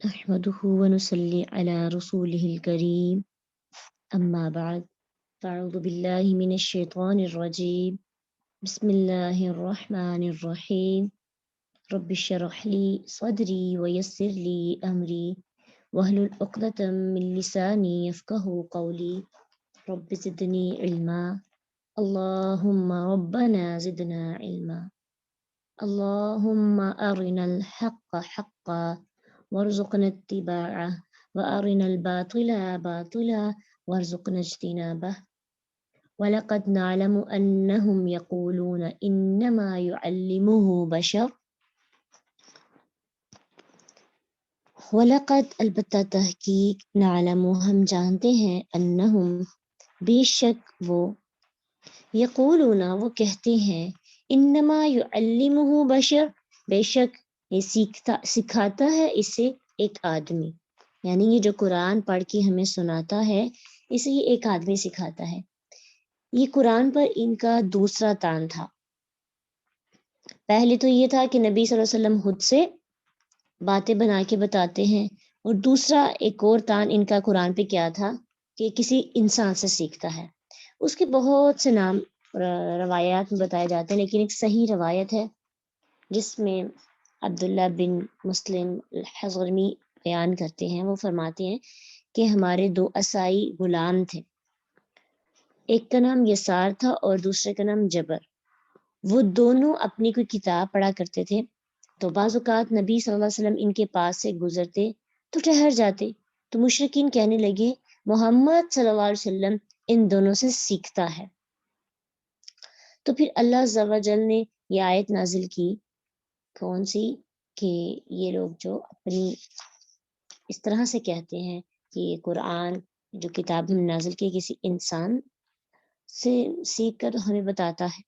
نحمده ونصلي على رسوله الكريم أما بعد فأعوذ بالله من الشيطان الرجيم بسم الله الرحمن الرحيم رب اشرح لي صدري ويسر لي أمري واحلل عقدة من لساني يفقهوا قولي رب زدني علما اللهم ربنا زدنا علما اللهم أرنا الحق حقا وارزقنا اتباعه وأرنا الباطل باطلا وارزقنا اجتنابه ولقد نعلم أنهم يقولون إنما يعلمه بشر وَلَقَدْ البتہ تحقیق نعلم ہم جانتے ہیں انہم بے شک وہ یقولون وہ کہتے ہیں انما یعلمہ بشر بے شک یہ سکھاتا ہے اسے ایک آدمی، یعنی یہ جو قرآن پڑھ کے ہمیں سناتا ہے اسے یہ ایک آدمی سکھاتا ہے۔ یہ قرآن پر ان کا دوسرا تان تھا۔ پہلے تو یہ تھا کہ نبی صلی اللہ علیہ وسلم خود سے باتیں بنا کے بتاتے ہیں، اور دوسرا ایک اور تان ان کا قرآن پہ کیا تھا کہ کسی انسان سے سیکھتا ہے۔ اس کے بہت سے نام روایات میں بتائے جاتے ہیں، لیکن ایک صحیح روایت ہے جس میں عبداللہ بن مسلم الحضرمی بیان کرتے ہیں، وہ فرماتے ہیں کہ ہمارے دو عیسائی غلام تھے، ایک کا نام یسار تھا اور دوسرے کا نام جبر۔ وہ دونوں اپنی کوئی کتاب پڑھا کرتے تھے، تو بعض اوقات نبی صلی اللہ علیہ وسلم ان کے پاس سے گزرتے تو ٹھہر جاتے، تو مشرکین کہنے لگے محمد صلی اللہ علیہ وسلم ان دونوں سے سیکھتا ہے۔ تو پھر اللہ عز و جل نے یہ آیت نازل کی، کون سی؟ کہ یہ لوگ جو اپنی اس طرح سے کہتے ہیں کہ یہ قرآن جو کتاب ہم نازل کی کسی انسان سے سیکھ کر ہمیں بتاتا ہے،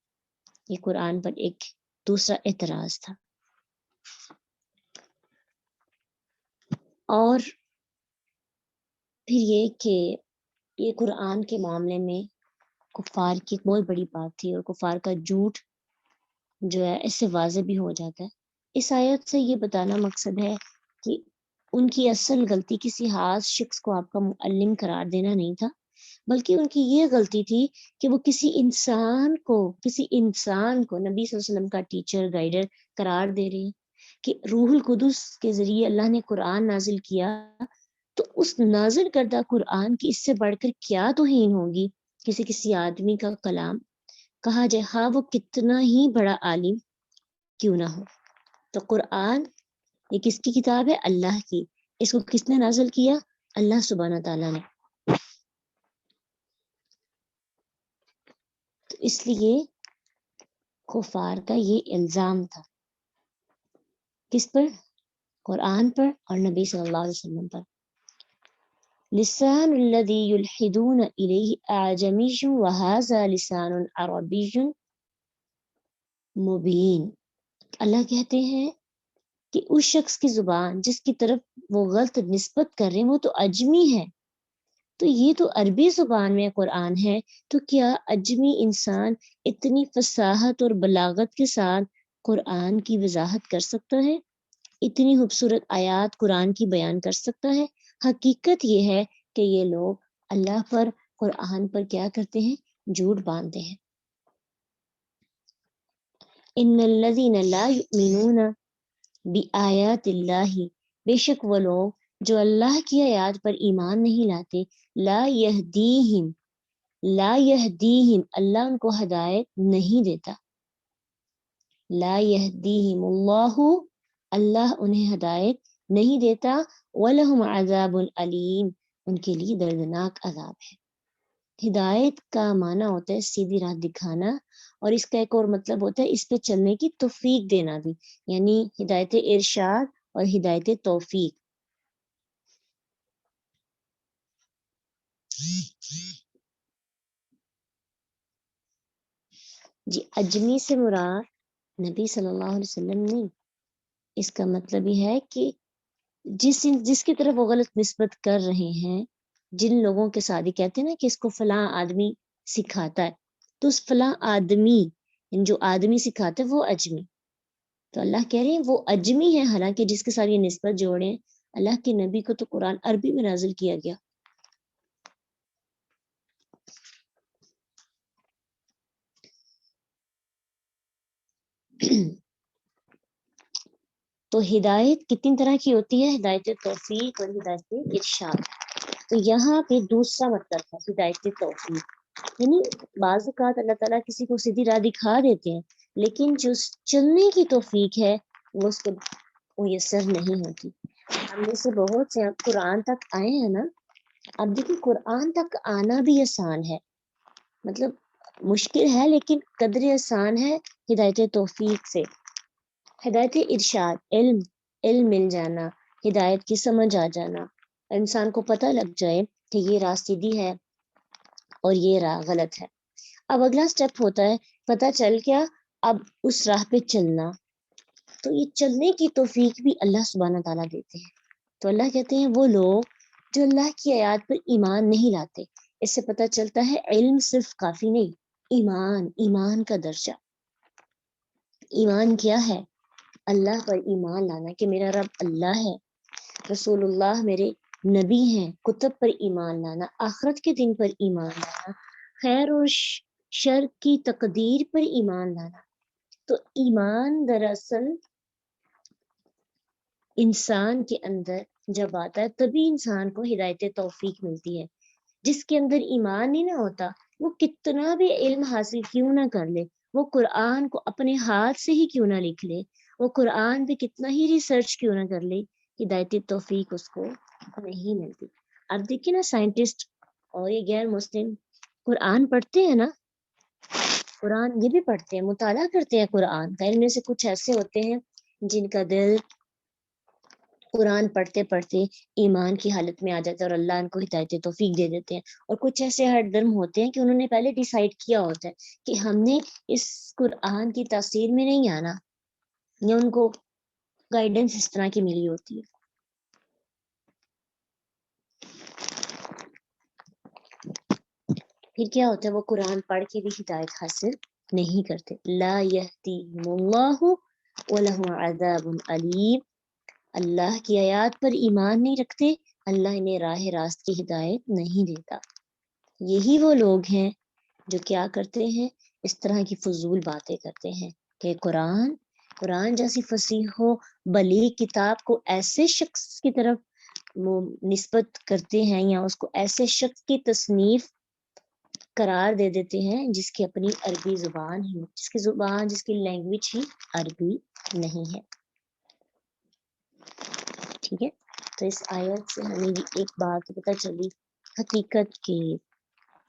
یہ قرآن پر ایک دوسرا اعتراض تھا۔ اور پھر یہ کہ یہ قرآن کے معاملے میں کفار کی ایک بہت بڑی بات تھی، اور کفار کا جھوٹ جو ہے اس سے واضح بھی ہو جاتا ہے۔ اس آیت سے یہ بتانا مقصد ہے کہ ان کی اصل غلطی کسی خاص شخص کو آپ کا معلم قرار دینا نہیں تھا، بلکہ ان کی یہ غلطی تھی کہ وہ کسی انسان کو نبی صلی اللہ علیہ وسلم کا ٹیچر گائیڈر قرار دے رہے ہیں کہ روح القدس کے ذریعے اللہ نے قرآن نازل کیا، تو اس نازل کردہ قرآن کی اس سے بڑھ کر کیا توہین ہوگی کسی آدمی کا کلام، کہا جائے ہاں وہ کتنا ہی بڑا عالم کیوں نہ ہو۔ تو قرآن یہ کس کی کتاب ہے؟ اللہ کی۔ اس کو کس نے نازل کیا؟ اللہ سبحانہ تعالیٰ نے۔ تو اس لیے کفار کا یہ الزام تھا کس پر؟ قرآن پر اور نبی صلی اللہ علیہ وسلم پر۔ لسان الذی یلحدون الیہ اعجمی وہذا لسان عربی مبین۔ اللہ کہتے ہیں کہ اس شخص کی زبان جس کی طرف وہ غلط نسبت کر رہے ہیں وہ تو اجمی ہے، تو یہ تو عربی زبان میں قرآن ہے، تو کیا اجمی انسان اتنی فصاحت اور بلاغت کے ساتھ قرآن کی وضاحت کر سکتا ہے؟ اتنی خوبصورت آیات قرآن کی بیان کر سکتا ہے؟ حقیقت یہ ہے کہ یہ لوگ اللہ پر، قرآن پر کیا کرتے ہیں؟ جھوٹ باندھتے ہیں۔ ان الذین لا یؤمنون بآیات اللہ، بے شک وہ لوگ جو اللہ کی آیات پر ایمان نہیں لاتے، لا یہدیہم اللہ ان کو ہدایت نہیں دیتا، لا یہدیہم اللہ انہیں ہدایت نہیں دیتا، وَلَهُمْ عَذَابٌ علیم ان کے لیے دردناک عذاب ہے۔ ہدایت کا معنی ہوتا ہے سیدھی راہ دکھانا، اور اس کا ایک اور مطلب ہوتا ہے اس پہ چلنے کی توفیق دینا بھی، یعنی ہدایت ارشاد اور ہدایت توفیق۔ جی اجمی سے مراد نبی صلی اللہ علیہ وسلم نہیں، اس کا مطلب یہ ہے کہ جس کی طرف وہ غلط نسبت کر رہے ہیں، جن لوگوں کے ساتھ کہتے ہیں نا کہ اس کو فلاں آدمی سکھاتا ہے، تو اس فلاں آدمی جو آدمی سکھاتا ہے وہ اجمی، تو اللہ کہہ رہے ہیں وہ اجمی ہے، حالانکہ جس کے ساتھ یہ نسبت جوڑیں اللہ کے نبی کو تو قرآن عربی میں نازل کیا گیا. تو ہدایت کتنی طرح کی ہوتی ہے؟ ہدایت توفیق اور ہدایت ارشاد. تو یہاں پہ دوسرا مطلب ہے ہدایت توفیق، یعنی بعض اوقات اللہ تعالیٰ کسی کو سیدھی راہ دکھا دیتے ہیں، لیکن جو چلنے کی توفیق ہے وہ اس کو میسر نہیں ہوتی. ہم میں سے بہت سے قرآن تک آئے ہیں نا. اب دیکھیں قرآن تک آنا بھی آسان ہے، مطلب مشکل ہے لیکن قدر آسان ہے ہدایت توفیق سے. ہدایت ارشاد علم مل جانا، ہدایت کی سمجھ آ جانا، انسان کو پتہ لگ جائے کہ یہ راہ سیدھی ہے اور یہ راہ غلط ہے. اب اگلا سٹیپ ہوتا ہے پتہ چل کیا، اب اس راہ پہ چلنا. تو یہ چلنے کی توفیق بھی اللہ سبحانہ تعالیٰ دیتے ہیں. تو اللہ کہتے ہیں وہ لوگ جو اللہ کی آیات پر ایمان نہیں لاتے. اس سے پتہ چلتا ہے علم صرف کافی نہیں، ایمان کا درجہ. ایمان کیا ہے؟ اللہ پر ایمان لانا کہ میرا رب اللہ ہے، رسول اللہ میرے نبی ہیں، کتب پر ایمان لانا، آخرت کے دن پر ایمان لانا، خیر اور شر کی تقدیر پر ایمان لانا. تو ایمان دراصل انسان کے اندر جب آتا ہے تبھی انسان کو ہدایت توفیق ملتی ہے. جس کے اندر ایمان ہی نہ ہوتا وہ کتنا بھی علم حاصل کیوں نہ کر لے، وہ قرآن کو اپنے ہاتھ سے ہی کیوں نہ لکھ لے، وہ قرآن پہ کتنا ہی ریسرچ کیوں نہ کر لے، ہدایت توفیق اس کو نہیں ملتی. اب دیکھیں نا سائنٹسٹ اور یہ غیر مسلم قرآن پڑھتے ہیں نا، قرآن یہ بھی پڑھتے ہیں، مطالعہ کرتے ہیں قرآن کا. ان میں سے کچھ ایسے ہوتے ہیں جن کا دل قرآن پڑھتے پڑھتے ایمان کی حالت میں آ جاتا ہے اور اللہ ان کو ہدایت توفیق دے دیتے ہیں. اور کچھ ایسے ہر درم ہوتے ہیں کہ انہوں نے پہلے ڈیسائیڈ کیا ہوتا ہے کہ ہم نے اس قرآن کی تاثیر میں نہیں آنا، یا ان کو گائیڈنس اس طرح کی ملی ہوتی ہے. پھر کیا ہوتا ہے وہ قرآن پڑھ کے بھی ہدایت حاصل نہیں کرتے. لا یہدیہم اللہ ولہم عذاب علیم. اللہ کی آیات پر ایمان نہیں رکھتے، اللہ انہیں راہ راست کی ہدایت نہیں دیتا. یہی وہ لوگ ہیں جو کیا کرتے ہیں، اس طرح کی فضول باتیں کرتے ہیں کہ قرآن جیسی فصیح و بلیغ کتاب کو ایسے شخص کی طرف نسبت کرتے ہیں یا اس کو ایسے شخص کی تصنیف قرار دے دیتے ہیں جس کی اپنی عربی زبان ہی، جس کی لینگویج ہی عربی نہیں ہے. ٹھیک ہے، تو اس آیت سے ہمیں یہ ایک بات پتہ چلی حقیقت کہ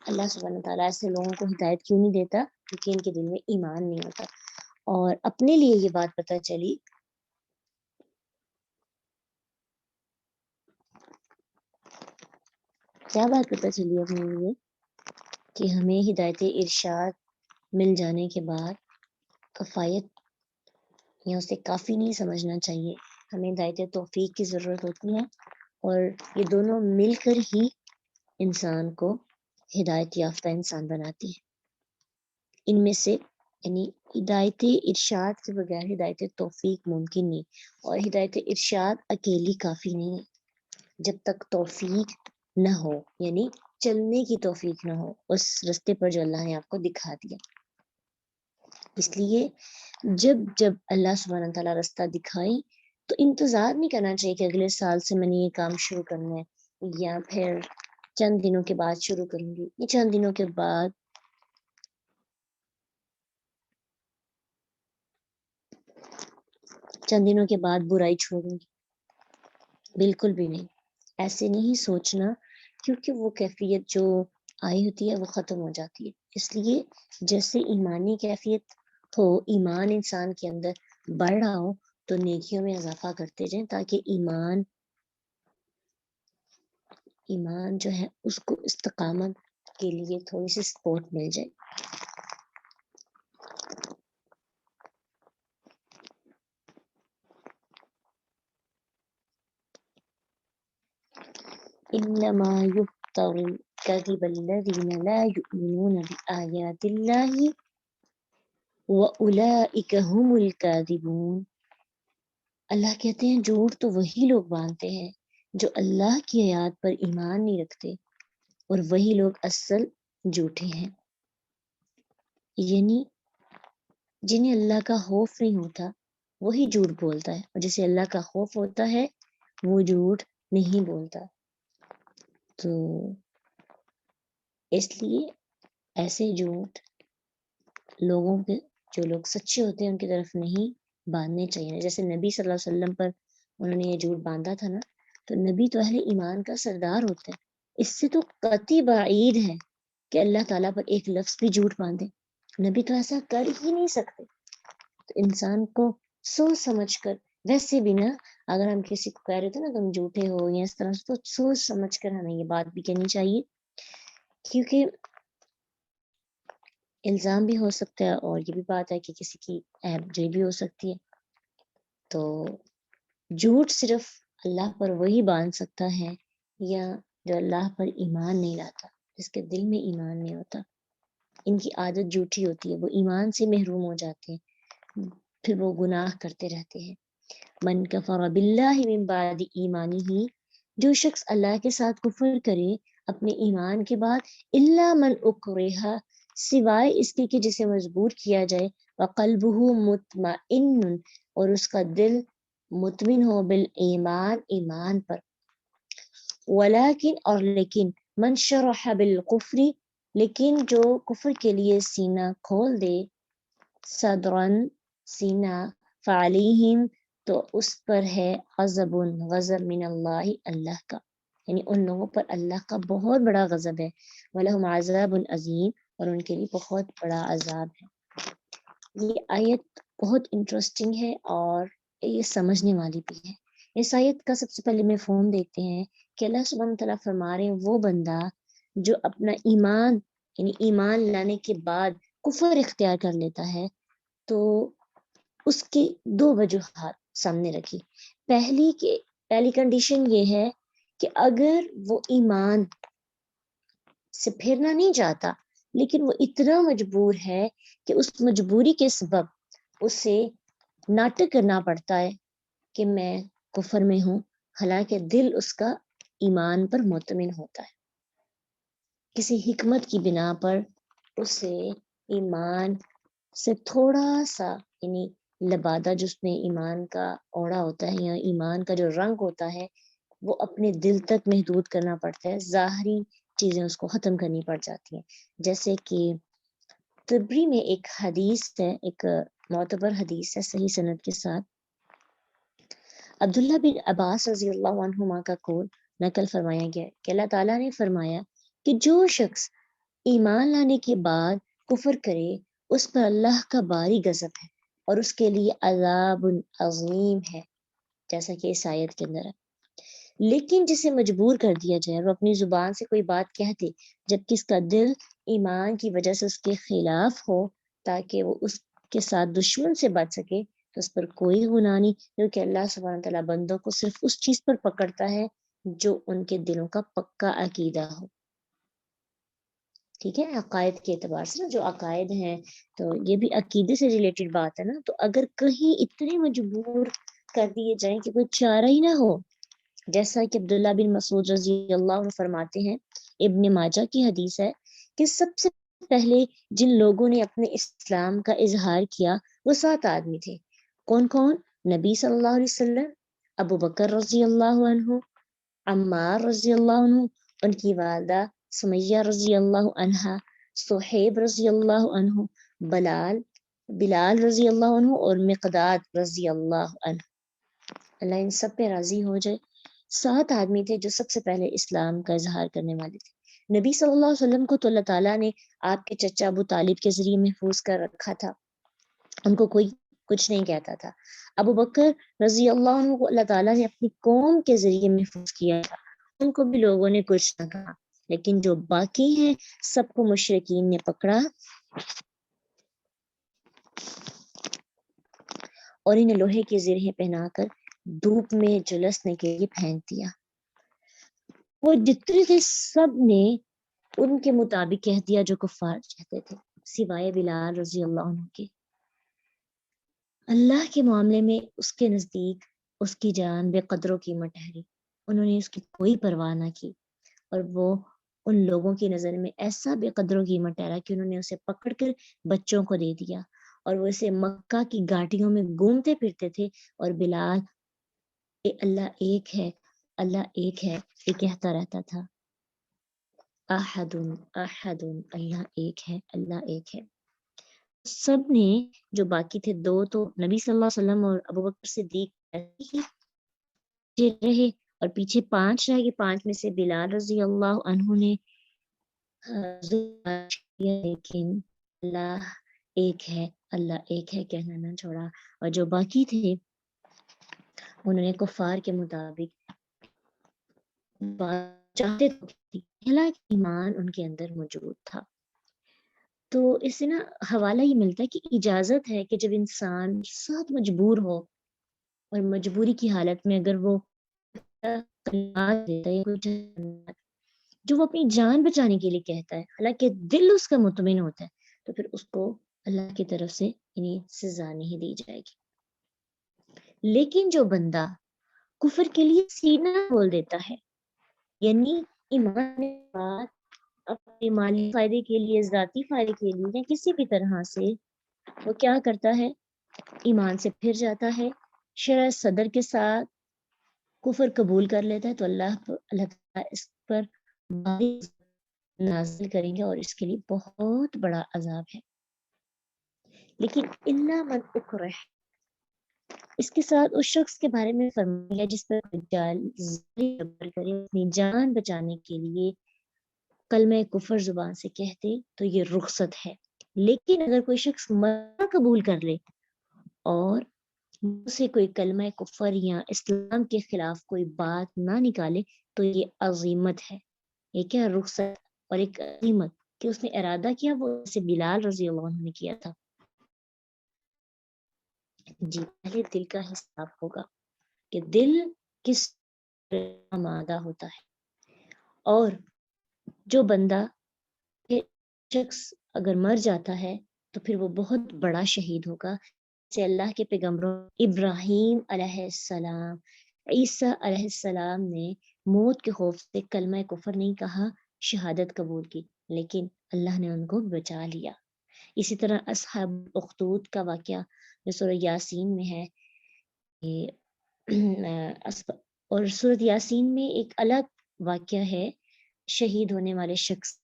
اللہ سبحانہ تعالیٰ ایسے لوگوں کو ہدایت کیوں نہیں دیتا، کیونکہ ان کے دل میں ایمان نہیں ہوتا. اور اپنے لیے یہ بات پتہ چلی کیا بات پتہ چلی اپنے لیے کہ ہمیں ہدایت ارشاد مل جانے کے بعد کفایت یا اسے کافی نہیں سمجھنا چاہیے. ہمیں ہدایت توفیق کی ضرورت ہوتی ہے اور یہ دونوں مل کر ہی انسان کو ہدایت یافتہ انسان بناتی ہے. ان میں سے یعنی ہدایت ارشاد کے بغیر ہدایت توفیق ممکن نہیں، اور ہدایت ارشاد اکیلی کافی نہیں ہے جب تک توفیق نہ ہو، یعنی چلنے کی توفیق نہ ہو اس رستے پر جو اللہ نے آپ کو دکھا دیا. اس لیے جب اللہ سبحانہ تعالیٰ رستہ دکھائیں تو انتظار نہیں کرنا چاہیے کہ اگلے سال سے میں نے یہ کام شروع کرنا ہے یا پھر چند دنوں کے بعد شروع کروں گی، یہ چند دنوں کے بعد برائی چھوڑوں گی، بالکل بھی نہیں. ایسے نہیں سوچنا، کیونکہ وہ کیفیت جو آئی ہوتی ہے وہ ختم ہو جاتی ہے. اس لیے جیسے ایمانی کیفیت ہو، ایمان انسان کے اندر بڑھ رہا ہو تو نیکیوں میں اضافہ کرتے جائیں تاکہ ایمان جو ہے اس کو استقامت کے لیے تھوڑی سی سپورٹ مل جائے. انما یفتر الکذب الذین لا یؤمنون بآیات اللہ وَأُولَئِكَ هُمُ الْكَاذِبُونَ. اللہ کہتے ہیں جھوٹ تو وہی لوگ باندھتے ہیں جو اللہ کی آیات پر ایمان نہیں رکھتے، اور وہی لوگ اصل جھوٹے ہیں، یعنی جنہیں اللہ کا خوف نہیں ہوتا وہی جھوٹ بولتا ہے، اور جسے اللہ کا خوف ہوتا ہے وہ جھوٹ نہیں بولتا۔ تو اس لیے ایسے جھوٹ لوگوں کے، جو لوگ سچے ہوتے ہیں ان کی طرف نہیں باندھنے چاہیے۔ جیسے نبی صلی اللہ علیہ وسلم پر انہوں نے یہ جھوٹ باندھا تھا نا، تو نبی تو اہل ایمان کا سردار ہوتا ہے، اس سے تو قطعی بعید ہے کہ اللہ تعالیٰ پر ایک لفظ بھی جھوٹ باندھے، نبی تو ایسا کر ہی نہیں سکتے۔ تو انسان کو سوچ سمجھ کر، ویسے بھی نا اگر ہم کسی کو کہہ رہے تھے نا تم جھوٹے ہو یا اس طرح سے، تو سوچ سمجھ کر ہمیں یہ بات بھی کہنی چاہیے، کیونکہ الزام بھی ہو سکتا ہے، اور یہ بھی بات ہے کہ کسی کی عیب جوئی بھی ہو سکتی ہے۔ تو جھوٹ صرف اللہ پر وہی باندھ سکتا ہے یا جو اللہ پر ایمان نہیں لاتا، جس کے دل میں ایمان نہیں ہوتا، ان کی عادت جھوٹی ہوتی ہے، وہ ایمان سے محروم ہو جاتے ہیں، پھر وہ گناہ کرتے رہتے ہیں۔ من کفر باللہ من بعد ایمانہ، جو شخص اللہ کے ساتھ کفر کرے اپنے ایمان کے بعد، الا من اکرہ، سوائے اس کے کہ جسے مجبور کیا جائے، وقلبہ مطمئن، اور اس کا دل مطمئن ہو بالایمان، ایمان پر، ولیکن، اور لیکن، من شرح بالکفر، لیکن جو کفر کے لیے سینہ کھول دے، صدرن، سینہ، فعلیہم، تو اس پر ہے غضب، غضب من اللہ، اللہ کا، یعنی ان لوگوں پر اللہ کا بہت بڑا غضب ہے، وَلَهُمْ عَذَابٌ عَظِيمٌ، اور ان کے لیے بہت بڑا عذاب ہے۔ یہ آیت بہت انٹرسٹنگ ہے اور یہ سمجھنے والی بھی ہے۔ اس آیت کا سب سے پہلے مفہوم دیکھتے ہیں کہ اللہ سبحانہ تعالیٰ فرما رہے ہیں وہ بندہ جو اپنا ایمان، یعنی ایمان لانے کے بعد کفر اختیار کر لیتا ہے، تو اس کی دو وجوہات سامنے رکھی۔ پہلی کنڈیشن یہ ہے کہ اگر وہ ایمان سے پھرنا نہیں چاہتا، لیکن وہ اتنا مجبور ہے کہ اس مجبوری کے سبب اسے ناٹک کرنا پڑتا ہے کہ میں کفر میں ہوں، حالانکہ دل اس کا ایمان پر مطمئن ہوتا ہے، کسی حکمت کی بنا پر اسے ایمان سے تھوڑا سا، یعنی لبادہ جس میں ایمان کا اوڑا ہوتا ہے یا ایمان کا جو رنگ ہوتا ہے، وہ اپنے دل تک محدود کرنا پڑتا ہے، ظاہری چیزیں اس کو ختم کرنی پڑ جاتی ہیں۔ جیسے کہ تبری میں ایک حدیث ہے، ایک معتبر حدیث ہے صحیح سند کے ساتھ، عبداللہ بن عباس رضی اللہ عنہما کا قول نقل فرمایا گیا کہ اللہ تعالیٰ نے فرمایا کہ جو شخص ایمان لانے کے بعد کفر کرے اس پر اللہ کا باری غضب ہے اور اس کے لیے عذاب عظیم ہے، جیسا کہ اس آیت کے اندر ہے۔ لیکن جسے مجبور کر دیا جائے، وہ اپنی زبان سے کوئی بات کہتے جبکہ اس کا دل ایمان کی وجہ سے اس کے خلاف ہو تاکہ وہ اس کے ساتھ دشمن سے بچ سکے، تو اس پر کوئی گناہ نہیں، کیونکہ اللہ سبحانہ تعالیٰ بندوں کو صرف اس چیز پر پکڑتا ہے جو ان کے دلوں کا پکا عقیدہ ہو۔ ٹھیک ہے، عقائد کے اعتبار سے نا، جو عقائد ہیں تو یہ بھی عقیدے سے ریلیٹڈ بات ہے نا، تو اگر کہیں اتنے مجبور کر دیے جائیں کہ کوئی چارہ ہی نہ ہو، جیسا کہ عبداللہ بن مسعود رضی اللہ عنہ فرماتے ہیں، ابن ماجہ کی حدیث ہے کہ سب سے پہلے جن لوگوں نے اپنے اسلام کا اظہار کیا وہ 7 آدمی تھے۔ کون کون؟ نبی صلی اللہ علیہ وسلم، ابو بکر رضی اللہ عنہ، عمار رضی اللہ عنہ، ان کی والدہ سمیہ رضی اللہ عنہ، صہیب رضی اللہ عنہ، بلال رضی اللہ عنہ، اور مقداد رضی اللہ عنہ، اللہ ان سب پہ راضی ہو جائے۔ 7 آدمی تھے جو سب سے پہلے اسلام کا اظہار کرنے والے تھے۔ نبی صلی اللہ علیہ وسلم کو تو اللہ تعالیٰ نے آپ کے چچا ابو طالب کے ذریعے محفوظ کر رکھا تھا، ان کو کوئی کچھ نہیں کہتا تھا۔ ابو بکر رضی اللہ عنہ کو اللہ تعالیٰ نے اپنی قوم کے ذریعے محفوظ کیا تھا، ان کو بھی لوگوں نے کچھ نہ کہا، لیکن جو باقی ہیں سب کو مشرکین نے پکڑا اور انہیں لوہے کی زرہیں پہنا کر دھوپ میں جلسنے کے لیے پھینک دیا۔ وہ جتنے تھے سب نے ان کے مطابق کہہ دیا جو کفار چاہتے تھے، سوائے بلال رضی اللہ عنہ کے۔ اللہ کے معاملے میں اس کے نزدیک اس کی جان بے قدر و قیمت ٹھہری، انہوں نے اس کی کوئی پرواہ نہ کی، اور وہ ان لوگوں کی نظر میں ایسا بے قدر و قیمت ٹھہرا کہ انہوں نے اسے پکڑ کر بچوں کو دے دیا، اور وہ اسے مکہ کی گھاٹیوں میں گھومتے پھرتے تھے، اور بلال اللہ ایک ہے، اللہ ایک ہے یہ کہتا رہتا تھا، احد احد، اللہ ایک ہے، اللہ ایک ہے۔ سب نے جو باقی تھے، دو تو نبی صلی اللہ علیہ وسلم اور ابوبکر صدیق ہی رہے، اور پیچھے 5 رہ گئے، 5 میں سے بلال رضی اللہ عنہ نے لیکن اللہ ایک ہے، اللہ ایک ہے کہنا نہ چھوڑا، اور جو باقی تھے انہوں نے کفار کے مطابق چاہتے حالانکہ ایمان ان کے اندر موجود تھا۔ تو اس سے نا حوالہ یہ ملتا ہے کہ اجازت ہے کہ جب انسان ساتھ مجبور ہو، اور مجبوری کی حالت میں اگر وہ کلمات دیتا ہے، جو وہ اپنی جان بچانے کے لیے کہتا ہے، حالانکہ دل اس کا مطمئن ہوتا ہے، تو پھر اس کو اللہ کی طرف سے سزا نہیں دی جائے گی۔ لیکن جو بندہ کفر کے لیے سینہ بول دیتا ہے، یعنی ایمان کے بعد اپنے مالی فائدے کے لیے، ذاتی فائدے کے لیے، یا کسی بھی طرح سے وہ کیا کرتا ہے، ایمان سے پھر جاتا ہے، شرح صدر کے ساتھ کفر قبول کر لیتا ہے، تو اللہ تعالیٰ اس پر نازل کریں گے، اور اس کے لیے بہت بڑا عذاب ہے۔ لیکن الا من اکرہ، اس کے ساتھ اس شخص کے بارے میں فرمایا جس پر جبر کرے، اپنی جان بچانے کے لیے کلمہ کفر زبان سے کہتے، تو یہ رخصت ہے۔ لیکن اگر کوئی شخص مرنا قبول کر لے اور اسے کوئی کلمہ کفر یا اسلام کے خلاف کوئی بات نہ نکالے، تو یہ عظیمت ہے، یہ کیا رخصت اور ایک عظیمت کہ اس نے ارادہ کیا، وہ اسے بلال رضی اللہ عنہ نے کیا تھا۔ جی پہلے دل کا حساب ہوگا کہ دل کس آمادہ ہوتا ہے، اور جو بندہ شخص اگر مر جاتا ہے تو پھر وہ بہت بڑا شہید ہوگا، جیسے اللہ کے پیغمبروں ابراہیم علیہ السلام، عیسیٰ علیہ السلام نے موت کے خوف سے کلمہ کفر نہیں کہا، شہادت قبول کی، لیکن اللہ نے ان کو بچا لیا۔ اسی طرح اصحاب اخدود کا واقعہ جو سورہ یاسین میں ہے، اور سورہ یاسین میں ایک الگ واقعہ ہے شہید ہونے والے شخص،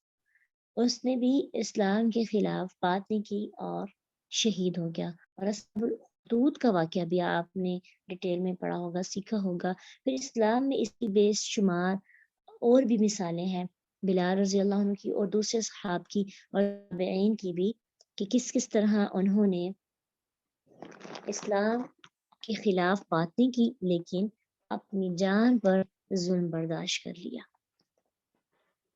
اس نے بھی اسلام کے خلاف بات نہیں کی اور شہید ہو گیا۔ اور اصحاب اخدود کا واقعہ بھی آپ نے ڈیٹیل میں پڑھا ہوگا، سیکھا ہوگا۔ پھر اسلام میں اس کی بے شمار اور بھی مثالیں ہیں، بلال رضی اللہ عنہ کی اور دوسرے صحاب کی اور تابعین کی بھی، کہ کس طرح انہوں نے اسلام کے خلاف بات نہیں کی لیکن اپنی جان پر ظلم برداشت کر لیا۔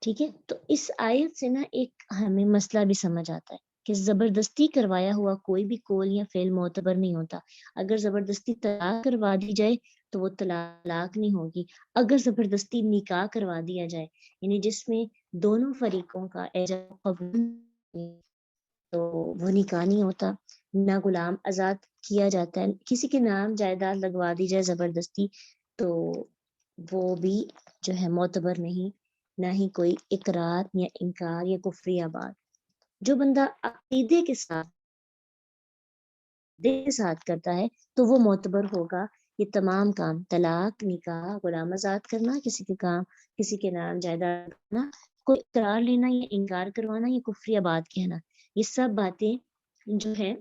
ٹھیک ہے، تو اس آیت سے نا ایک ہمیں مسئلہ بھی سمجھ آتا ہے کہ زبردستی کروایا ہوا کوئی بھی قول یا فعل معتبر نہیں ہوتا۔ اگر زبردستی طلاق کروا دی جائے تو وہ طلاق نہیں ہوگی، اگر زبردستی نکاح کروا دیا جائے، یعنی جس میں دونوں فریقوں کا اعجاب قبول، تو وہ نکاح نہیں ہوتا، نہ غلام آزاد کیا جاتا ہے، کسی کے نام جائیداد لگوا دی جائے زبردستی تو وہ بھی جو ہے معتبر نہیں، نہ ہی کوئی اقرار یا انکار یا کفری بات۔ جو بندہ عقیدے کے ساتھ دل کے ساتھ کرتا ہے تو وہ معتبر ہوگا۔ یہ تمام کام، طلاق، نکاح، غلام آزاد کرنا، کسی کے کام، کسی کے نام جائیداد کرنا، کوئی اقرار لینا یا انکار کروانا یا کفری بات کہنا، یہ سب باتیں جو ہے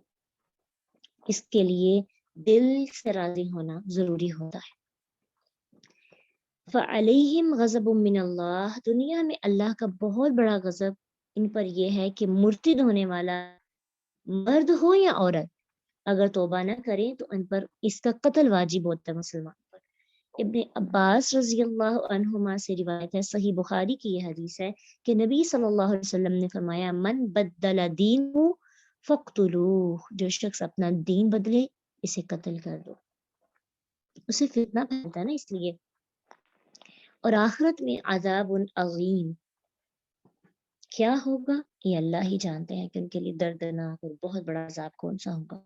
اس کے لیے دل سے راضی ہونا ضروری ہوتا ہے۔ فعلیہم غضب من اللہ، دنیا میں اللہ کا بہت بڑا غضب ان پر یہ ہے کہ مرتد ہونے والا مرد ہو یا عورت اگر توبہ نہ کرے تو ان پر اس کا قتل واجب ہوتا ہے مسلمان پر۔ ابن عباس رضی اللہ عنہما سے روایت ہے، صحیح بخاری کی یہ حدیث ہے کہ نبی صلی اللہ علیہ وسلم نے فرمایا، من بدل دینہ فاقتلوہ، جو شخص اپنا دین بدلے اسے قتل کر دو، اسے فتنہ پھیلتا ہے نا اس لیے۔ اور آخرت میں عذاب عظیم کیا ہوگا یہ اللہ ہی جانتے ہیں کہ ان کے لیے دردناک اور بہت بڑا عذاب کون سا ہوگا۔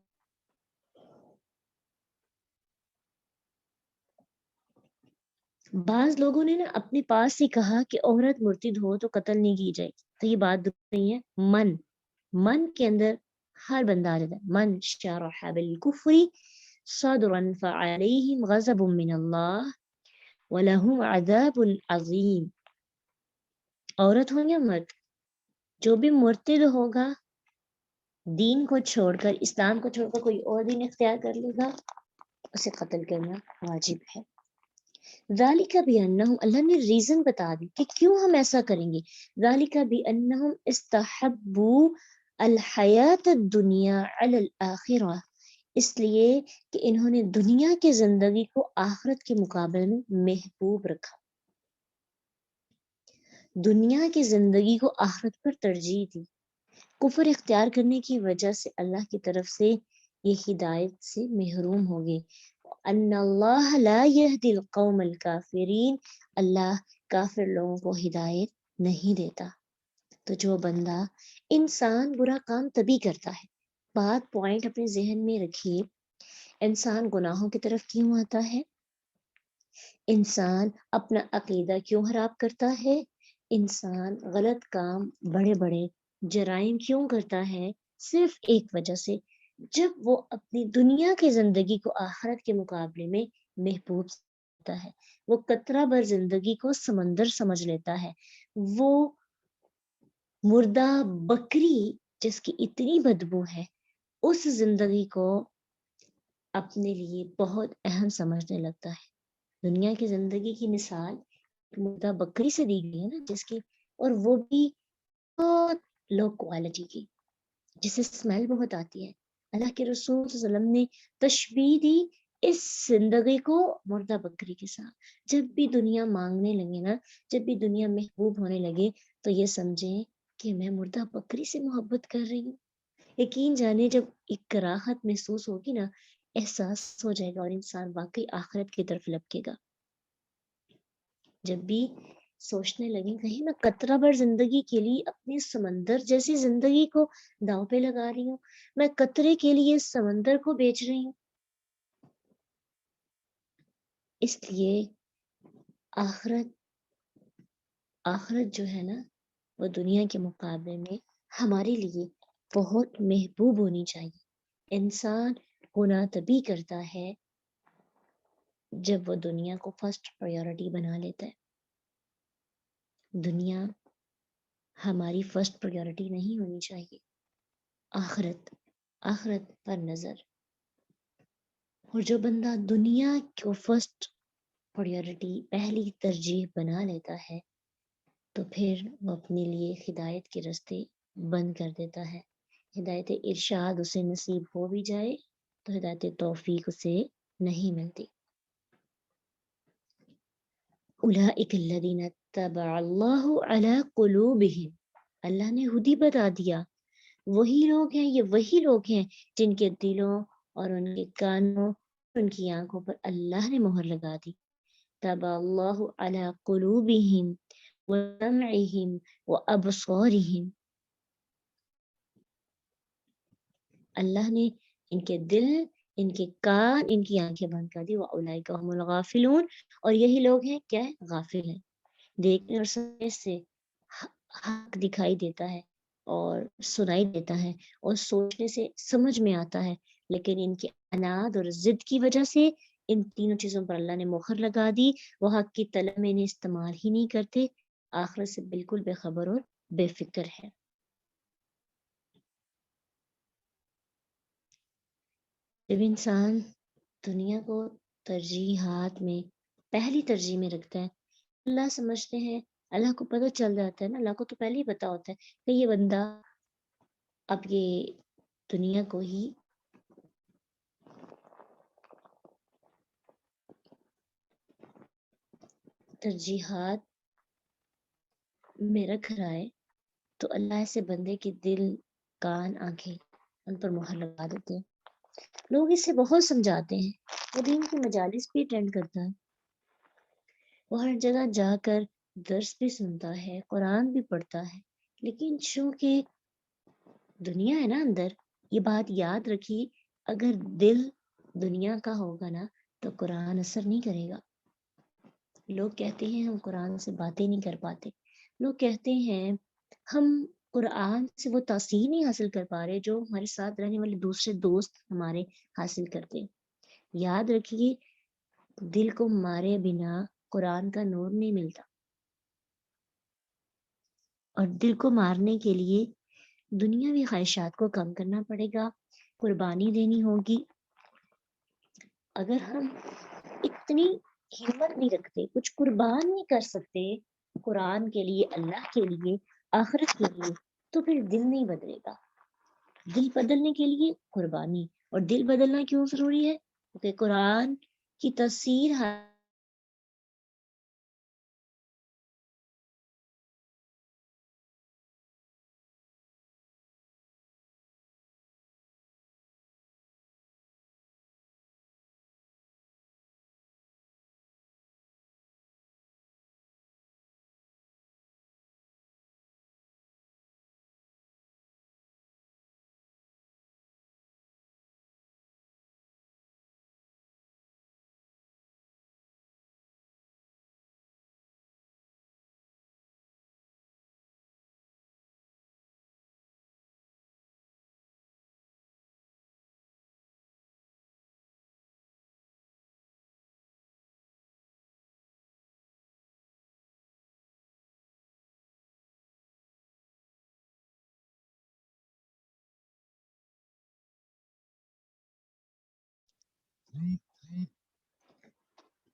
بعض لوگوں نے نا اپنے پاس ہی کہا کہ عورت مرتد ہو تو قتل نہیں کی جائے، تو یہ بات درست نہیں ہے۔ من کے اندر ہر بندہ آ جاتا ہے۔ من شرح بالکفر صدرا فعلیہم غضب من اللہ ولہم عذاب عظیم۔ عورت ہو یا مرد، جو بھی مرتد ہوگا، دین کو چھوڑ کر، اسلام کو چھوڑ کر کوئی اور دین اختیار کر لے گا، اسے قتل کرنا واجب ہے۔ ذالک بانہم، اللہ نے ریزن بتا دی کہ کیوں ہم ایسا کریں گے۔ ذالک بانہم استحبوا الحیات الدنیا علی الآخرہ، اس لیے کہ انہوں نے دنیا کی زندگی کو آخرت کے مقابلے میں محبوب رکھا، دنیا کی زندگی کو آخرت پر ترجیح دی۔ کفر اختیار کرنے کی وجہ سے اللہ کی طرف سے یہ ہدایت سے محروم ہو گئے۔ ان اللہ لا یہدی القوم الکافرین، اللہ کافر لوگوں کو ہدایت نہیں دیتا۔ تو جو بندہ، انسان برا کام تبھی کرتا ہے، بات پوائنٹ اپنے ذہن میں رکھیے، انسان گناہوں کی طرف کیوں آتا ہے؟ انسان اپنا عقیدہ کیوں خراب کرتا ہے؟ انسان غلط کام، بڑے بڑے جرائم کیوں کرتا ہے؟ صرف ایک وجہ سے، جب وہ اپنی دنیا کی زندگی کو آخرت کے مقابلے میں محبوب سمجھتا ہے، وہ قطرہ بھر زندگی کو سمندر سمجھ لیتا ہے، وہ مردہ بکری جس کی اتنی بدبو ہے، اس زندگی کو اپنے لیے بہت اہم سمجھنے لگتا ہے۔ دنیا کی زندگی کی مثال مردہ بکری سے دی گئی ہے نا، جس کی، اور وہ بھی بہت لو کوالٹی کی، جسے اسمیل بہت آتی ہے۔ اللہ کے رسول صلی اللہ علیہ وسلم نے تشبیہ دی اس زندگی کو مردہ بکری کے ساتھ۔ جب بھی دنیا مانگنے لگے نا، جب بھی دنیا محبوب ہونے لگے، تو یہ سمجھیں کہ میں مردہ بکری سے محبت کر رہی ہوں۔ یقین جانے جب ایک کراہت محسوس ہوگی نا، احساس ہو جائے گا اور انسان واقعی آخرت کی طرف لپکے گا۔ جب بھی سوچنے لگیں کہیں میں قطرہ بھر زندگی کے لیے اپنی سمندر جیسی زندگی کو داؤ پہ لگا رہی ہوں، میں قطرے کے لیے سمندر کو بیچ رہی ہوں۔ اس لیے آخرت جو ہے نا، وہ دنیا کے مقابلے میں ہمارے لیے بہت محبوب ہونی چاہیے۔ انسان گناہ تبھی کرتا ہے جب وہ دنیا کو فرسٹ پریورٹی بنا لیتا ہے۔ دنیا ہماری فرسٹ پریورٹی نہیں ہونی چاہیے، آخرت پر نظر۔ اور جو بندہ دنیا کو فرسٹ پریورٹی، پہلی ترجیح بنا لیتا ہے، تو پھر وہ اپنے لیے ہدایت کے راستے بند کر دیتا ہے۔ ہدایت ارشاد اسے نصیب ہو بھی جائے تو ہدایت توفیق اسے نہیں ملتی۔ اولئک الذین طبع اللہ علی قلوبہم، اللہ نے خود ہی بتا دیا، وہی لوگ ہیں، یہ وہی لوگ ہیں جن کے دلوں اور ان کے کانوں، ان کی آنکھوں پر اللہ نے مہر لگا دی۔ طبع اللہ علی قلوبہم وسمعہم وابصارہم، اللہ نے ان کے دل، ان کے کان، ان کی آنکھیں بند کر دی۔ وَأُولَئِكَ هُمُ الْغَافِلُونَ، اور یہی لوگ ہیں کیا ہے؟ غافل ہیں۔ دیکھنے اور سننے سے حق دکھائی دیتا ہے اور سنائی دیتا ہے اور سوچنے سے سمجھ میں آتا ہے، لیکن ان کے عناد اور ضد کی وجہ سے ان تینوں چیزوں پر اللہ نے مہر لگا دی۔ وہ حق کی طلب میں انہیں استعمال ہی نہیں کرتے، آخرت سے بالکل بے خبر اور بے فکر ہے۔ جب انسان دنیا کو ترجیحات میں پہلی ترجیح میں رکھتا ہے، اللہ سمجھتے ہیں، اللہ کو پتہ چل جاتا ہے نا، اللہ کو تو پہلے ہی پتا ہوتا ہے کہ یہ بندہ اب یہ دنیا کو ہی ترجیحات میں رکھ رہا ہے، تو اللہ ایسے بندے کے دل، کان، آنکھیں ان پر مہر لگا دیتے ہیں۔ لوگ اسے بہت سمجھاتے ہیں، وہ دین کی مجالس بھی اٹینڈ کرتا ہے، وہ ہر جگہ جا کر درس بھی سنتا ہے، قرآن بھی پڑھتا ہے، لیکن چونکہ دنیا ہے نا اندر، یہ بات یاد رکھیے، اگر دل دنیا کا ہوگا نا تو قرآن اثر نہیں کرے گا۔ لوگ کہتے ہیں ہم قرآن سے باتیں نہیں کر پاتے، لوگ کہتے ہیں ہم قرآن سے وہ تاثیر نہیں حاصل کر پا رہے جو ہمارے ساتھ رہنے والے دوسرے دوست ہمارے حاصل کرتے ہیں۔ یاد رکھیے، دل کو مارے بنا قرآن کا نور نہیں ملتا، اور دل کو مارنے کے لیے دنیاوی خواہشات کو کم کرنا پڑے گا، قربانی دینی ہوگی۔ اگر ہم اتنی ہمت نہیں رکھتے، کچھ قربان نہیں کر سکتے قرآن کے لیے، اللہ کے لیے، آخرت کے لیے، تو پھر دل نہیں بدلے گا۔ دل بدلنے کے لیے قربانی، اور دل بدلنا کیوں ضروری ہے؟ کیونکہ قرآن کی تفسیر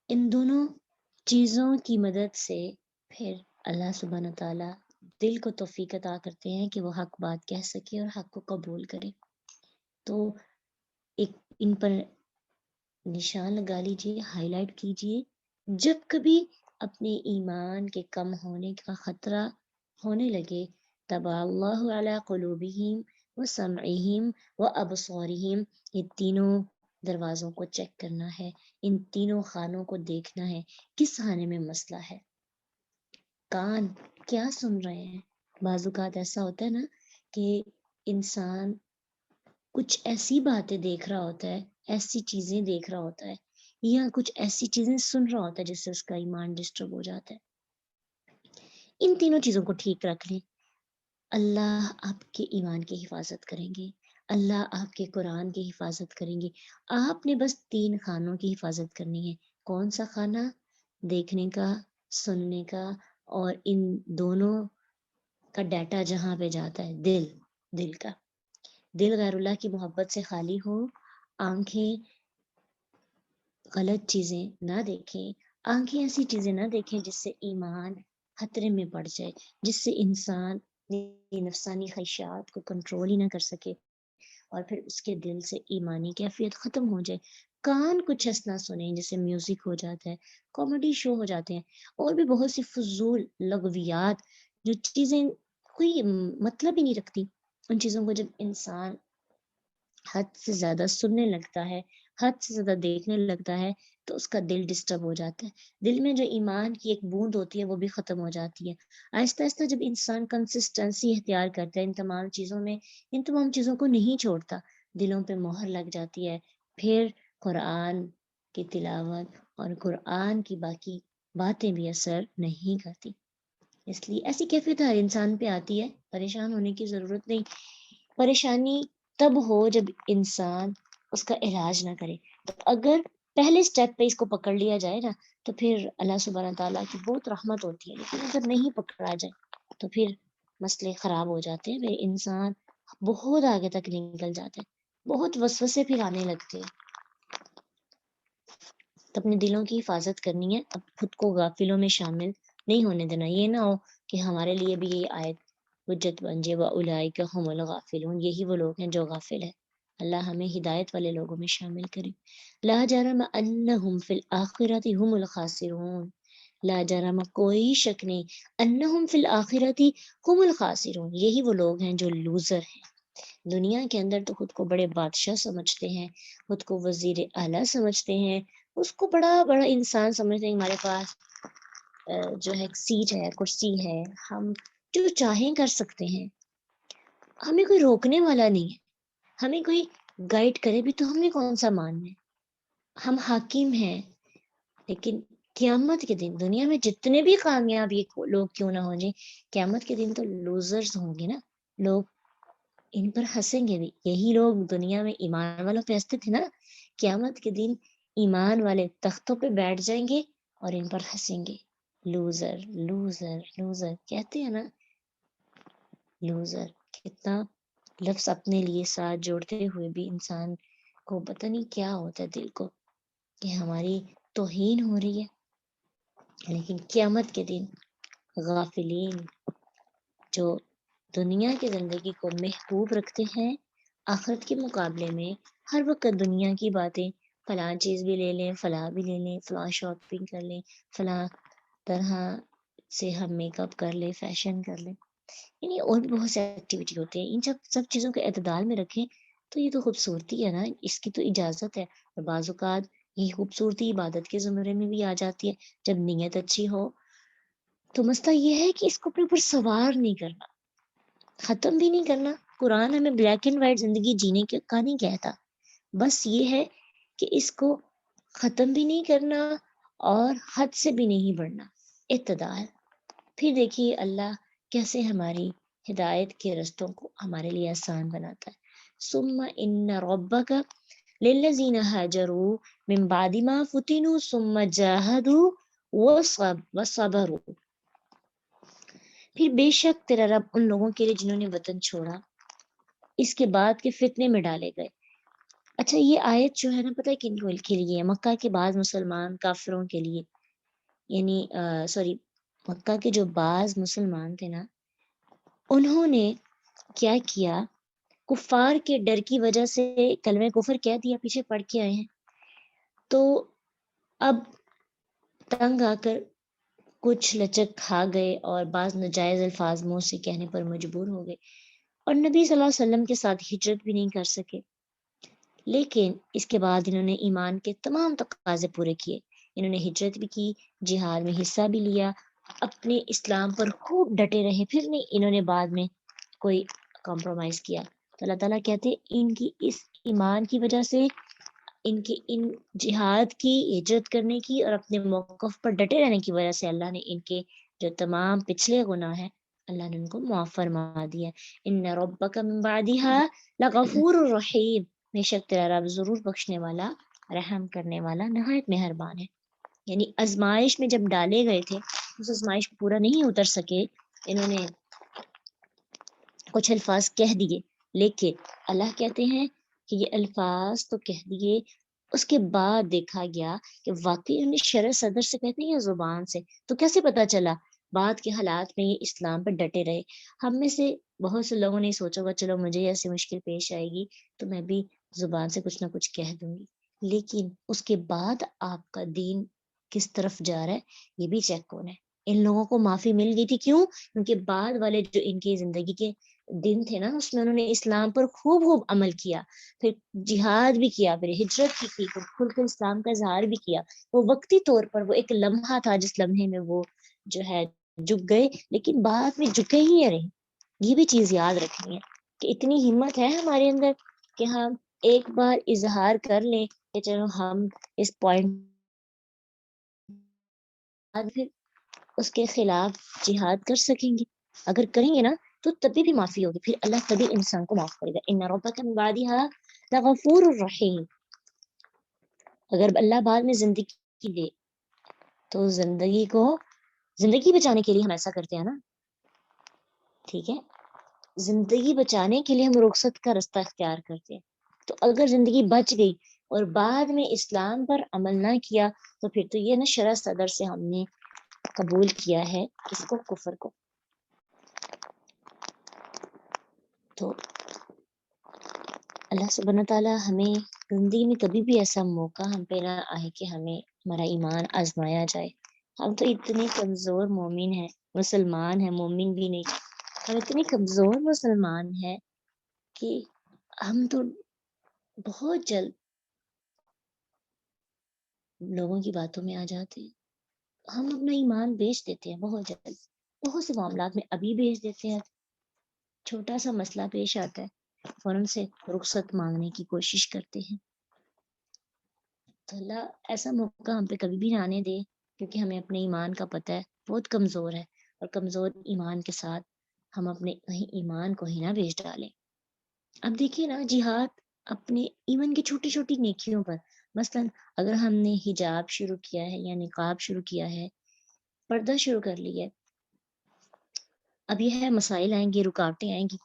ان دونوں چیزوں کی مدد سے پھر اللہ سبحانہ تعالیٰ دل کو توفیق عطا کرتے ہیں کہ وہ حق بات کہہ سکے اور حق کو قبول کرے۔ تو ایک ان پر نشان لگا لیجئے، ہائی لائٹ کیجئے، جب کبھی اپنے ایمان کے کم ہونے کا خطرہ ہونے لگے، طبع اللہ علی قلوبہم وسمعہم وابصارہم، یہ تینوں دروازوں کو چیک کرنا ہے، ان تینوں خانوں کو دیکھنا ہے، کس خانے میں مسئلہ ہے۔ کان کیا سن رہے ہیں؟ بعض اوقات ایسا ہوتا ہے نا کہ انسان کچھ ایسی باتیں دیکھ رہا ہوتا ہے، ایسی چیزیں دیکھ رہا ہوتا ہے، یا کچھ ایسی چیزیں سن رہا ہوتا ہے جس سے اس کا ایمان ڈسٹرب ہو جاتا ہے۔ ان تینوں چیزوں کو ٹھیک رکھ لیں، اللہ آپ کے ایمان کی حفاظت کریں گے، اللہ آپ کے قرآن کی حفاظت کریں گے۔ آپ نے بس 3 خانوں کی حفاظت کرنی ہے۔ کون سا خانہ؟ دیکھنے کا، سننے کا، اور ان دونوں کا ڈیٹا جہاں پہ جاتا ہے، دل کا۔ دل غیر اللہ کی محبت سے خالی ہو، آنکھیں غلط چیزیں نہ دیکھیں، آنکھیں ایسی چیزیں نہ دیکھیں جس سے ایمان خطرے میں پڑ جائے، جس سے انسان نفسانی خواہشات کو کنٹرول ہی نہ کر سکے، اور پھر اس کے دل سے ایمانی کیفیت ختم ہو جائے۔ کان کچھ ایسا سنیں جیسے میوزک ہو جاتا ہے، کامیڈی شو ہو جاتے ہیں، اور بھی بہت سی فضول لغویات، جو چیزیں کوئی مطلب ہی نہیں رکھتی، ان چیزوں کو جب انسان حد سے زیادہ سننے لگتا ہے، حد سے زیادہ دیکھنے لگتا ہے، تو اس کا دل ڈسٹرب ہو جاتا ہے۔ دل میں جو ایمان کی ایک بوند ہوتی ہے وہ بھی ختم ہو جاتی ہے۔ آہستہ آہستہ جب انسان کنسسٹنسی اختیار کرتا ہے ان تمام چیزوں میں، ان تمام چیزوں کو نہیں چھوڑتا، دلوں پہ مہر لگ جاتی ہے، پھر قرآن کی تلاوت اور قرآن کی باقی باتیں بھی اثر نہیں کرتی۔ اس لیے ایسی کیفیت ہر انسان پہ آتی ہے، پریشان ہونے کی ضرورت نہیں۔ پریشانی تب ہو جب انسان اس کا علاج نہ کرے۔ تو اگر پہلے سٹیپ پہ اس کو پکڑ لیا جائے نا، تو پھر اللہ سبحانہ تعالیٰ کی بہت رحمت ہوتی ہے، لیکن اگر نہیں پکڑا جائے تو پھر مسئلے خراب ہو جاتے ہیں، پھر انسان بہت آگے تک نکل جاتا ہے، بہت وسوسے پھر آنے لگتے ہیں۔ تو اپنے دلوں کی حفاظت کرنی ہے، اب خود کو غافلوں میں شامل نہیں ہونے دینا۔ یہ نہ ہو کہ ہمارے لیے بھی یہ آیت حجت بن جائے، وَأُولَٰئِکَ هُمُ الْغَافِلُونَ، یہی وہ لوگ ہیں جو غافل ہیں۔ اللہ ہمیں ہدایت والے لوگوں میں شامل کرے۔ لا جرم انہم فی الآخرۃ ہم الخاسرون، لا جرم کوئی شک نہیں، انہم فی الآخرۃ ہم الخاسرون، یہی وہ لوگ ہیں جو لوزر ہیں۔ دنیا کے اندر تو خود کو بڑے بادشاہ سمجھتے ہیں، خود کو وزیر اعلیٰ سمجھتے ہیں، اس کو بڑا بڑا انسان سمجھتے ہیں، ہمارے پاس جو ہے سیٹ ہے، کرسی ہے، ہم جو چاہیں کر سکتے ہیں، ہمیں کوئی روکنے والا نہیں ہے۔ ہمیں کوئی گائیڈ کرے بھی تو ہمیں کون سا ماننا ہے؟ ہم حاکم ہیں، لیکن قیامت کے دن دنیا میں جتنے بھی کامیاب یہ لوگ کیوں نہ ہو جائیں، قیامت کے دن تو لوزرز ہوں گے نا، لوگ ان پر ہنسیں گے بھی. یہی لوگ دنیا میں ایمان والوں پہ ہنستے تھے نا، قیامت کے دن ایمان والے تختوں پہ بیٹھ جائیں گے اور ان پر ہنسیں گے. لوزر لوزر لوزر کہتے ہیں نا، لوزر. کتنا لفظ اپنے لیے ساتھ جوڑتے ہوئے بھی انسان کو پتہ نہیں کیا ہوتا ہے دل کو کہ ہماری توہین ہو رہی ہے. لیکن قیامت کے دن غافلین جو دنیا کی زندگی کو محبوب رکھتے ہیں، آخرت کے مقابلے میں ہر وقت دنیا کی باتیں، فلاں چیز بھی لے لیں، فلاں بھی لے لیں، فلاں شاپنگ کر لیں، فلاں طرح سے ہم میک اپ کر لیں، فیشن کر لیں، یعنی اور بھی بہت سی ایکٹیویٹی ہوتی ہیں. ان سب چیزوں کو اعتدال میں رکھیں تو یہ تو خوبصورتی ہے نا، اس کی تو اجازت ہے. اور بعض اوقات یہ خوبصورتی عبادت کے زمرے میں بھی آ جاتی ہے جب نیت اچھی ہو. تو مسئلہ یہ ہے کہ اس کو اپنے اوپر سوار نہیں کرنا، ختم بھی نہیں کرنا. قرآن ہمیں بلیک اینڈ وائٹ زندگی جینے کا نہیں کہتا، بس یہ ہے کہ اس کو ختم بھی نہیں کرنا اور حد سے بھی نہیں بڑھنا، اعتدال. پھر دیکھیے اللہ کیسے ہماری ہدایت کے رستوں کو ہمارے لیے آسان بناتا ہے. ثم ان ربک للذین ہاجروا من بعد ما فتنوا ثم جاہدوا وصبروا. پھر بے شک تیرا رب ان لوگوں کے لیے جنہوں نے وطن چھوڑا اس کے بعد کے فتنے میں ڈالے گئے. اچھا یہ آیت جو ہے نا، پتہ ہے کن کے لیے ہے؟ مکہ کے بعض مسلمان کافروں کے لیے، یعنی مکہ کے جو بعض مسلمان تھے نا، انہوں نے کیا کیا، کفار کے ڈر کی وجہ سے کلمہ کفر کہہ دیا، پیچھے پڑھ کے آئے ہیں. تو اب تنگ آ کر کچھ لچک کھا گئے اور بعض ناجائز الفاظ منہ سے کہنے پر مجبور ہو گئے اور نبی صلی اللہ علیہ وسلم کے ساتھ ہجرت بھی نہیں کر سکے. لیکن اس کے بعد انہوں نے ایمان کے تمام تقاضے پورے کیے، انہوں نے ہجرت بھی کی، جہاد میں حصہ بھی لیا، اپنے اسلام پر خوب ڈٹے رہے، پھر نہیں انہوں نے بعد میں کوئی کمپرومائز کیا. تو اللہ تعالیٰ کہتے ان کی اس ایمان کی وجہ سے، ان جہاد کی، ہجرت کرنے کی اور اپنے موقف پر ڈٹے رہنے کی وجہ سے اللہ نے ان کے جو تمام پچھلے گناہ ہیں اللہ نے ان کو معاف فرما دیا. ان ربک من بعدها لغفور الرحیم، بے شک تیرا رب ضرور بخشنے والا، رحم کرنے والا، نہایت مہربان ہے. یعنی آزمائش میں جب ڈالے گئے تھے، اس آزمائش کو پورا نہیں اتر سکے، انہوں نے کچھ الفاظ کہہ دیے، لیکن اللہ کہتے ہیں کہ یہ الفاظ تو کہہ دیے، اس کے بعد دیکھا گیا کہ واقعی انہیں شرع صدر سے کہتے ہیں یا زبان سے. تو کیسے پتا چلا؟ بعد کے حالات میں یہ اسلام پر ڈٹے رہے. ہم میں سے بہت سے لوگوں نے سوچا ہوگا چلو مجھے ایسی مشکل پیش آئے گی تو میں بھی زبان سے کچھ نہ کچھ کہہ دوں گی، لیکن اس کے بعد آپ کا دین کس طرف جا رہا ہے یہ بھی چیک ہونا ہے. ان لوگوں کو معافی مل گئی تھی، کیوں؟ کیونکہ بعد والے جو ان کی زندگی کے دن تھے نا، اس میں انہوں نے اسلام پر خوب عمل کیا، پھر جہاد بھی کیا، پھر ہجرت بھی کی، پھر کھل کر اسلام کا اظہار بھی کیا. وہ وقتی طور پر وہ ایک لمحہ تھا جس لمحے میں وہ جو ہے جھک گئے، لیکن بعد میں جھکے ہی رہے. یہ بھی چیز یاد رکھنی ہے کہ اتنی ہمت ہے ہمارے اندر کہ ہم ایک بار اظہار کر لیں کہ چلو ہم اس پوائنٹ پھر اس کے خلاف جہاد کر سکیں گے. اگر کریں گے نا تو تبھی بھی معافی ہوگی، پھر اللہ تبھی انسان کو معاف کرے گا. ان ربک من بعدها لغفور الرحیم. اگر اللہ بعد میں زندگی دے تو زندگی بچانے کے لیے ہم ایسا کرتے ہیں نا، ٹھیک ہے، زندگی بچانے کے لیے ہم رخصت کا رستہ اختیار کرتے ہیں. تو اگر زندگی بچ گئی اور بعد میں اسلام پر عمل نہ کیا تو پھر تو یہ نا شرع صدر سے ہم نے قبول کیا ہے اس کو، کفر کو. تو اللہ سبحانہ تعالیٰ ہمیں زندگی میں کبھی بھی ایسا موقع ہم پہ نہ آئے کہ ہمیں ہمارا ایمان آزمایا جائے. ہم تو اتنے کمزور مومن ہیں، مسلمان ہیں، مومن بھی نہیں، ہم اتنے کمزور مسلمان ہیں کہ ہم تو بہت جلد لوگوں کی باتوں میں آ جاتے ہیں. ہم اپنا ایمان بیچ دیتے ہیں بہت جلد، بہت سے معاملات میں ابھی بیچ دیتے ہیں. چھوٹا سا مسئلہ پیش آتا ہے فوراً سے رخصت مانگنے کی کوشش کرتے ہیں. تو اللہ ایسا موقع ہم پہ کبھی بھی نہ آنے دے کیونکہ ہمیں اپنے ایمان کا پتہ ہے بہت کمزور ہے، اور کمزور ایمان کے ساتھ ہم اپنے کہیں ایمان کو ہی نہ بیچ ڈالیں۔ اب دیکھیے نا، جہاد اپنے ایمان کی چھوٹی چھوٹی نیکیوں پر، مثلا اگر ہم نے حجاب شروع کیا ہے یا نقاب شروع کیا ہے، پردہ شروع کر لی ہے، اب یہ ہے مسائل آئیں گے، رکاوٹیں آئیں گی،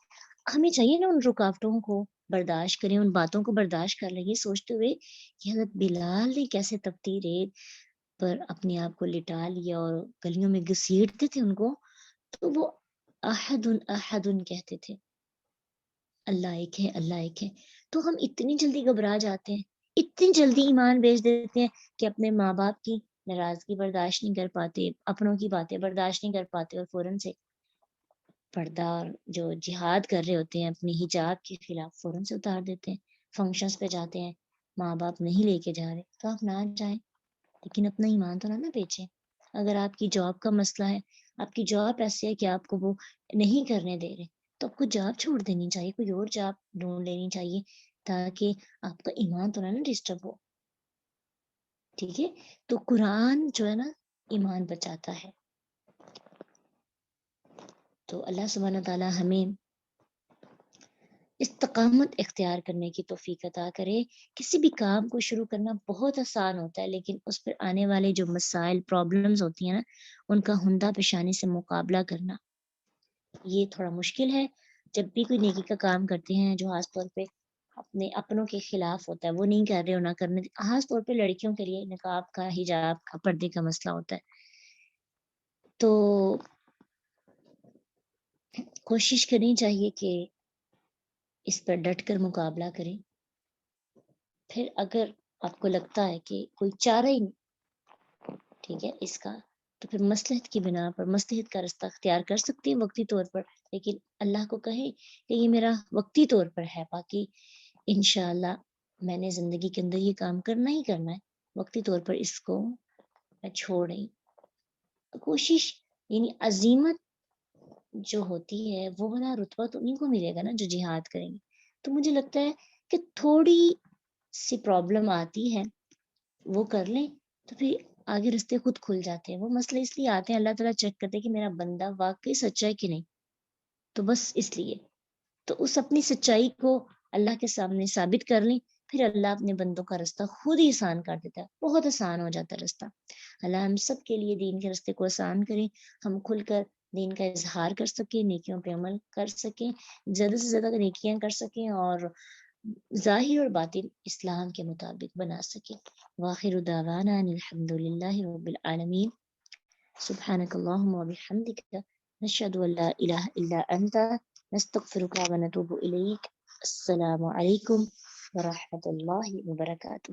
ہمیں چاہیے نا ان رکاوٹوں کو برداشت کریں، ان باتوں کو برداشت کر لیں، یہ سوچتے ہوئے کہ حضرت بلال نے کیسے تپتی ریت پر اپنے آپ کو لٹا لیا اور گلیوں میں گھسیٹتے تھے ان کو، تو وہ احد احد کہتے تھے، اللہ ایک ہے، اللہ ایک ہے۔ تو ہم اتنی جلدی گھبرا جاتے ہیں، اتنی جلدی ایمان بیچ دیتے ہیں کہ اپنے ماں باپ کی ناراضگی برداشت نہیں کر پاتے، اپنوں کی باتیں برداشت نہیں کر پاتے، اور فوراً سے پردہ جو جہاد کر رہے ہوتے ہیں اپنی حجاب کے خلاف فوراً سے اتار دیتے ہیں، فنکشنز پہ جاتے ہیں، ماں باپ نہیں لے کے جا رہے تو آپ نہ جائیں، لیکن اپنا ایمان تو نہ بیچیں۔ اگر آپ کی جاب کا مسئلہ ہے، آپ کی جاب ایسی ہے کہ آپ کو وہ نہیں کرنے دے رہے، تو آپ کو جاب چھوڑ دینی چاہیے، کوئی اور جاب ڈھونڈ لینی چاہیے، تاکہ آپ کا ایمان تو نہ ڈسٹرب ہو۔ ٹھیک ہے، تو قرآن جو ہے نا ایمان بچاتا ہے۔ تو اللہ سبحانہ تعالیٰ ہمیں استقامت اختیار کرنے کی توفیق عطا کرے۔ کسی بھی کام کو شروع کرنا بہت آسان ہوتا ہے، لیکن اس پر آنے والے جو مسائل، پرابلمز ہوتی ہیں نا، ان کا ہندا پیشانی سے مقابلہ کرنا یہ تھوڑا مشکل ہے۔ جب بھی کوئی نیکی کا کام کرتے ہیں جو خاص طور پہ اپنے اپنوں کے خلاف ہوتا ہے، وہ نہیں کر رہے اور نہ کرنے، خاص طور پہ لڑکیوں کے لیے نقاب کا، حجاب کا، پردے کا مسئلہ ہوتا ہے، تو کوشش کرنی چاہیے کہ اس پر ڈٹ کر مقابلہ کریں۔ پھر اگر آپ کو لگتا ہے کہ کوئی چارہ ہی نہیں ٹھیک ہے اس کا، تو پھر مصلحت کی بنا پر مصلحت کا رستہ اختیار کر سکتے ہیں وقتی طور پر، لیکن اللہ کو کہیں کہ یہ میرا وقتی طور پر ہے، باقی انشاءاللہ میں نے زندگی کے اندر یہ کام کرنا ہی کرنا ہے، وقتی طور پر اس کو میں چھوڑ رہی۔ کوشش یعنی عزیمت جو ہوتی ہے وہ بڑا رتبہ تو انہیں کو ملے گا نا جو جہاد کریں گے۔ تو مجھے لگتا ہے کہ تھوڑی سی پرابلم آتی ہے وہ کر لیں تو پھر آگے رستے خود کھل جاتے ہیں۔ وہ مسئلے اس لیے آتے ہیں، اللہ تعالیٰ چیک کرتے ہیں کہ میرا بندہ واقعی سچا ہے کہ نہیں، تو بس اس لیے تو اس اپنی سچائی کو اللہ کے سامنے ثابت کر لیں، پھر اللہ اپنے بندوں کا رستہ خود ہی آسان کر دیتا ہے، بہت آسان ہو جاتا ہے رستہ۔ اللہ ہم سب کے لیے دین کے رستے کو آسان کریں، ہم کھل کر دین کا اظہار کر سکیں، نیکیوں پہ عمل کر سکیں، زیادہ سے زیادہ نیکیاں کر سکیں، اور ظاہر اور باطن اسلام کے مطابق بنا سکیں۔ وآخر دعوانا ان الحمد للہ رب العالمین۔ سبحانک اللہم وبحمدک، نشہد ان لا الہ الا انت، نستغفرک ونتوب الیک۔ السلام علیکم ورحمۃ اللہ وبرکاتہ۔